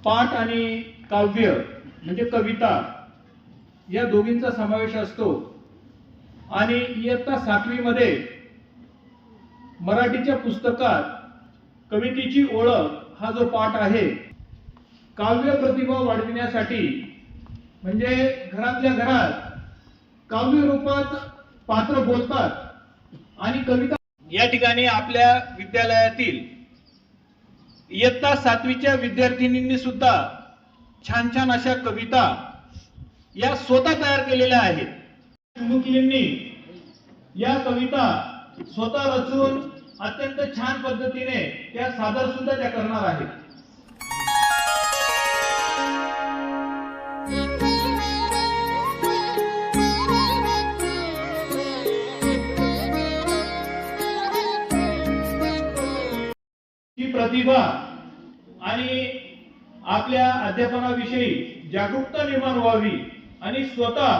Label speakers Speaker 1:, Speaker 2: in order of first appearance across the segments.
Speaker 1: पाठ आणि काव्य म्हणजे कविता या दोघींचा समावेश असतो। आणि इयत्ता 7वी मध्ये मराठीच्या पुस्तकात कवितेची ओळख हा जो पाठ आहे, काव्य प्रतिभा वाढविण्यासाठी म्हणजे घरातल्या घरात काव्य रूपात पात्र बोलतात आणि कविता या ठिकाणी आपल्या विद्यालयातील इयत्ता 7वीच्या विद्यार्थिनींनी सुद्धा छान छान अशा कविता या स्वतः तयार केलेल्या आहेत। मुलींनी या कविता स्वतः रचून अत्यंत छान पद्धतीने त्या सादर सुद्धा त्या करणार आहेत। ही प्रतिभा आणि आपल्या अध्यापनाविषयी जागरूकता निर्माण व्हावी आणि स्वतः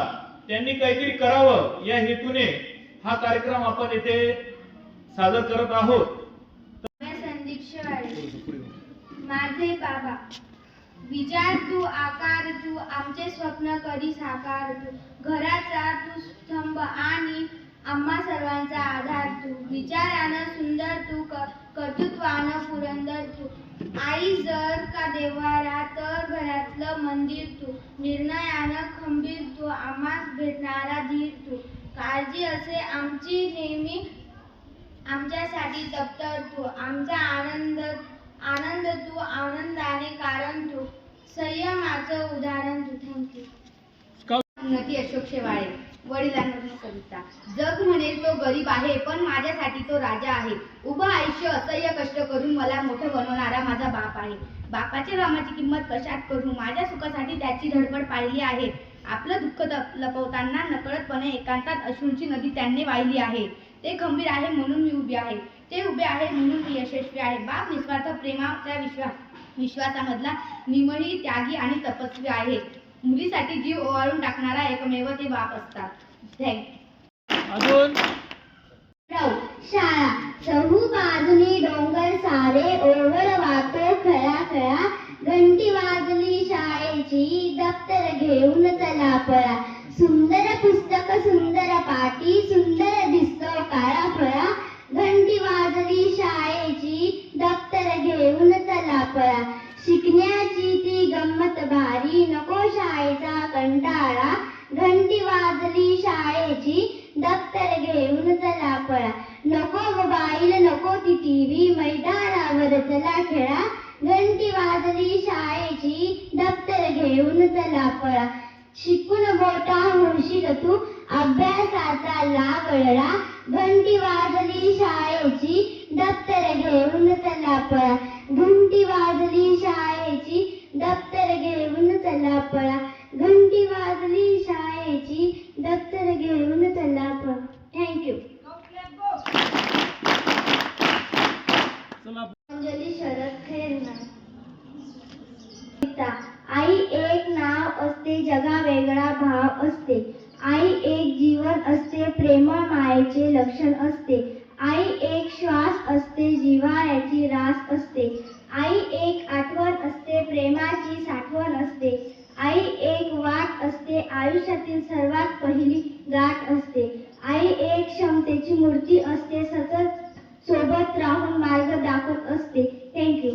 Speaker 1: त्यांनी काहीतरी करावं या हेतूने हा कार्यक्रम आपण येथे सादर करत आहोत।
Speaker 2: संदीप शेवाळे। माझे बाबा, विचार तू आकार तू, आमचे स्वप्न कधी साकार तू, घराचा तू स्तंभ आणि आम्हा सर्वांचा आधार तू, विचारानं सुंदर तू, कर्तृत्वानं पुरंदर तू, आई जर का देवारा तर घरातलं मंदिर तू, निर्णयानं खंबीर तू, आम्हास भेटणारा धीर तू, काळजी असे आमची नेहमी आमच्यासाठी दप्तर तू, आमचा आनंद तू, आनंदाने कारण तू, संयमाचं उदाहरण तू। थँक्यू।
Speaker 3: उन्नती अशोक शेवाळे। वडिलांवरून कविता। जग म्हणेल तो गरीब आहे पण माझ्यासाठी तो राजा आहे, उभं आयुष्य असह्य कष्ट करून मला मोठं बनवणारा माझा बाप आहे, बापाच्या कामाची किंमत कशात करू, माझ्या सुखासाठी त्याची धडपड पाहिली आहे, आपलं दुःख लपवताना नकळतपणे एकांतात अश्रूंची नदी त्यांनी वाहिली आहे, ते खंबीर आहे म्हणून मी उभी आहे, ते उभे आहे म्हणून मी यशस्वी आहे, बाप निस्वार्थ प्रेमाच्या विश्वासामधला निमही त्यागी आणि तपस्वी आहे, मुलीसाठी जीव ओवाळून टाकणारा एकमेव ते बाप असतात।
Speaker 1: अजून
Speaker 2: शाळा चहू बाजूनी डोंगर सारे, ओव्हळ वाहतो खळा खळा, घंटी वाजली शाळेची, दप्तर घेऊन चला पळा, सुंदर पुस्तक सुंदर पाटी, सुंदर दिसतो काळा फळा, घंटी वाजली शाळेची, दप्तर घेऊन चला पळा, शिकण्याची ती गंमत भारी, नको शाळेचा कंटाळा, घंटी वाजली शाळेची, दप्तर घेऊन चला पळा, नको मोबाईल नको ती टीव्ही, मैदानावर चला खेळा, घंटी वाजली शाळेची, दप्तर घेऊन चला पळा, शिकून मोठा होशील तू, अभ्यासाचा लागळा, घंटी वाजली शाळेची, दप्तर घेऊन चला पळा, घंटी वाजली शाळेची, दप्तर घेऊन चला पळा, घंटी वाजली शाळेची, दप्तर घेऊन चला पळा। थँक्यू। अंजली शरद खैरनार। आई एक नाव असते, जगा वेगळा भाव असते, आई एक जीवन असते, प्रेमळ मायेचे लक्षण असते, आई एक श्वास असते, जिव्हाळ्याची रास असते, आई एक आठवण असते, प्रेमाची साठवण असते, आई एक वाट असते, आयुष्यातील सर्वात पहिली गाठ असते, आई एक क्षमतेची मूर्ती असते, सतत सोबत राहून मार्ग दाखवत असते। थँक्यू।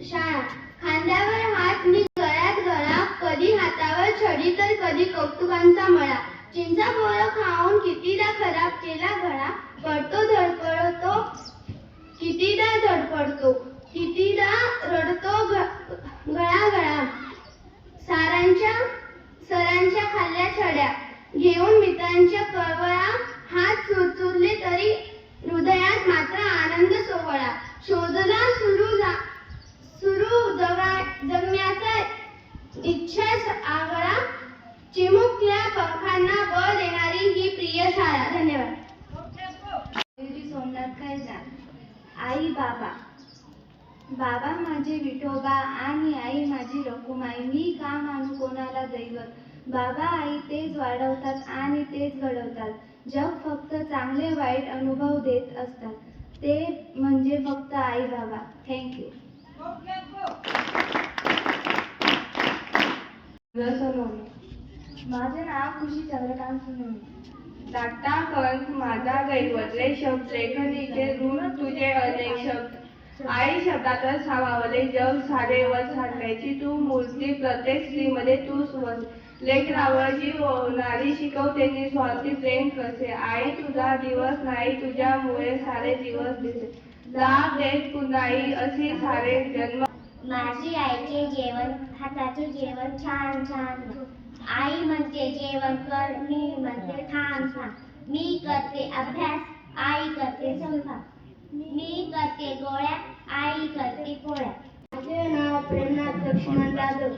Speaker 2: शाळा खांद्यावर हात मी गळ्यात गळा, कधी हातावर छडी तर कधी कौतुकांचा मळा, चिंचा बोरं खाऊन कितीदा खराब केला गळा, पडतो धडपडतो कितीदा धडपडतो, कितीदा रडतो गळा गळा, सरांच्या खाल्ल्या छड्या घेऊन मित्रांच्या कळवळा, हात चुरचुरले तरी हृदयात मात्र आनंद सोहळा, शोधला सुरू जगण्याचा इच्छा आगळा, चिमुकल्या पंखांना बळ देणारी ही प्रिय शाळा। धन्यवाद। सोमनाथ खैरनार। आई बाबा, बाबा माझे विठोबा आणि आई माझी रखुमाई, मी का मानू कोणाला दैवत,
Speaker 4: बाबा आई तेच वाढवतात आणि तेच घडवतात. जग फक्त चांगले वाईट अनुभव देत असतात. ते म्हणजे फक्त आई बाबा. थँक्यू. माझे नाव खुशी चंद्रकांत सोनवणे. धाकटा कंस माझा दैवतले शब्द लेखनीचे ऋण तुझे अनेक शब्द. आई शब्दातच सामावले जग सारे व सांगायची तू मूर्ती प्रत्येक स्त्रीमध्ये तूच वस. लेकरावर जीव ओढणारी शिकवते निस्वार्थी प्रेम कसे. आई तुझा दिवस नाही तुझ्यामुळे सारे दिवस दिसे. लाभ देत पुन्हाही अशी सारे जन्म.
Speaker 2: माझी आईचे जेवण हाताचे जेवण छान छान. आई म्हणते जेवण कर, मी म्हणते थांब थांब. मी करते अभ्यास, आई करते स्वयंपाक. मी करते गोळ्या, आई करते पोळ्या. माझे नाव प्रेमनाथ लक्ष्मण जाधव.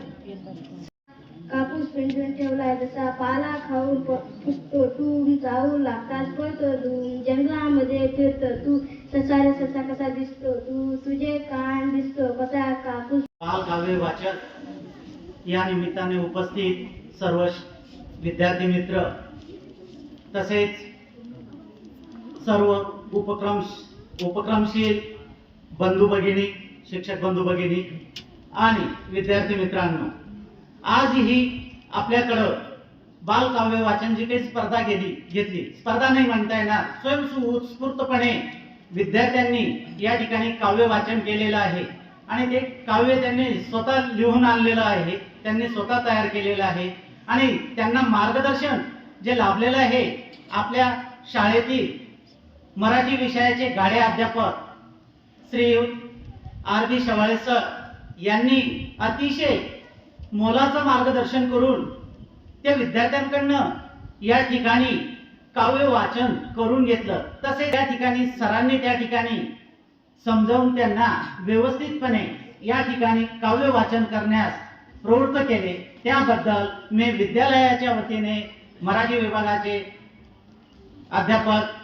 Speaker 2: कापूस पिंजून ठेवलाय जसा पाला खाऊन पुसतो तू. जाऊ लागतात पळतो धूम, जंगलामध्ये फिरतो तू. ससा रे ससा कसा दिसतो तू, तुझे कान दिसतो कसा कापूस.
Speaker 5: बालकाव्य वाचक या निमित्ताने उपस्थित सर्व विद्यार्थी मित्र तसेच सर्व उपक्रमशील बंधू भगिनी, शिक्षक बंधू भगिनी आणि विद्यार्थी मित्रांनो, आजही आपल्याकडं बालकाव्य वाचनची काही स्पर्धा घेतली. स्पर्धा नाही म्हणता येणार, स्वयंस्फूर्तपणे विद्यार्थ्यांनी या ठिकाणी काव्य वाचन केलेलं आहे आणि ते काव्य त्यांनी स्वतः लिहून आणलेलं आहे, त्यांनी स्वतः तयार केलेलं आहे आणि त्यांना मार्गदर्शन जे लाभलेलं आहे आपल्या शाळेतील मराठी विषयाचे गाडे अध्यापक श्री आर.बी. शेवाळे सर यांनी अतिशय मोलाचं मार्गदर्शन करून त्या विद्यार्थ्यांकडनं या ठिकाणी काव्य वाचन करून घेतलं. तसे त्या ठिकाणी सरांनी त्या ठिकाणी समजावून त्यांना व्यवस्थितपणे या ठिकाणी काव्य वाचन करण्यास प्रवृत्त केले. त्याबद्दल मी विद्यालयाच्या वतीने मराठी विभागाचे अध्यापक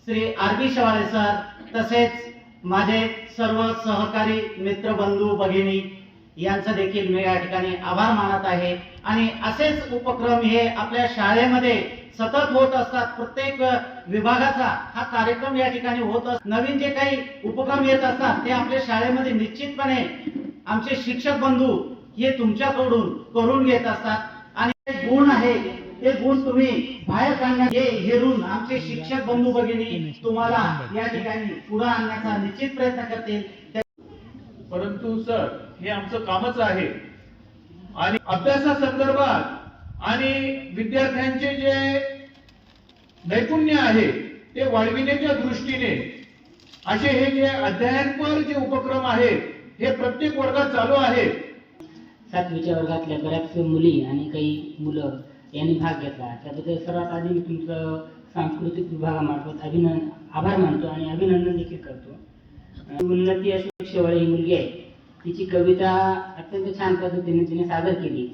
Speaker 5: श्री आर.बी. शेवाळे सर तसेच माझे सर्व सहकारी मित्र बंधू भगिनी यांचं देखील मी या ठिकाणी आभार मानत आहे. आणि असेच उपक्रम हे आपल्या शाळेमध्ये सतत होत असतात. प्रत्येक विभागाचा हा कार्यक्रम या ठिकाणी होत असतात. नवीन जे काही उपक्रम येत असतात ते आपल्या शाळेमध्ये निश्चितपणे आमचे शिक्षक बंधू हे तुमच्याकडून करून घेत असतात आणि गुण आहे ते गुण तुम्ही बाहेर काढण्याचे हेरून आमचे शिक्षक बंधू भगिनी तुम्हाला या ठिकाणी पुढे आणण्याचा निश्चित प्रयत्न करतील.
Speaker 1: परंतु सर हे आमचं कामच आहे आणि अभ्यासासंदर्भात आणि विद्यार्थ्यांचे जे नैपुण्य आहे ते वाढविण्याच्या दृष्टीने असे हे जे अध्ययनपर जे उपक्रम आहेत हे प्रत्येक वर्गात चालू आहेत.
Speaker 6: 7वीच्या वर्गातल्या बऱ्याच मुली आणि काही मुलं यांनी भाग घेतला. त्याबद्दल सर्वात आधी मी तुमचं सांस्कृतिक विभागामार्फत आभार मानतो आणि अभिनंदन देखील करतो. उन्नती अशोक शेवाळे ही मुलगी आहे. तिची कविता अत्यंत छान पद्धतीने तिने सादर केली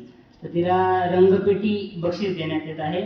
Speaker 6: तर तिला रंगपेटी बक्षीस देण्यात येत आहे.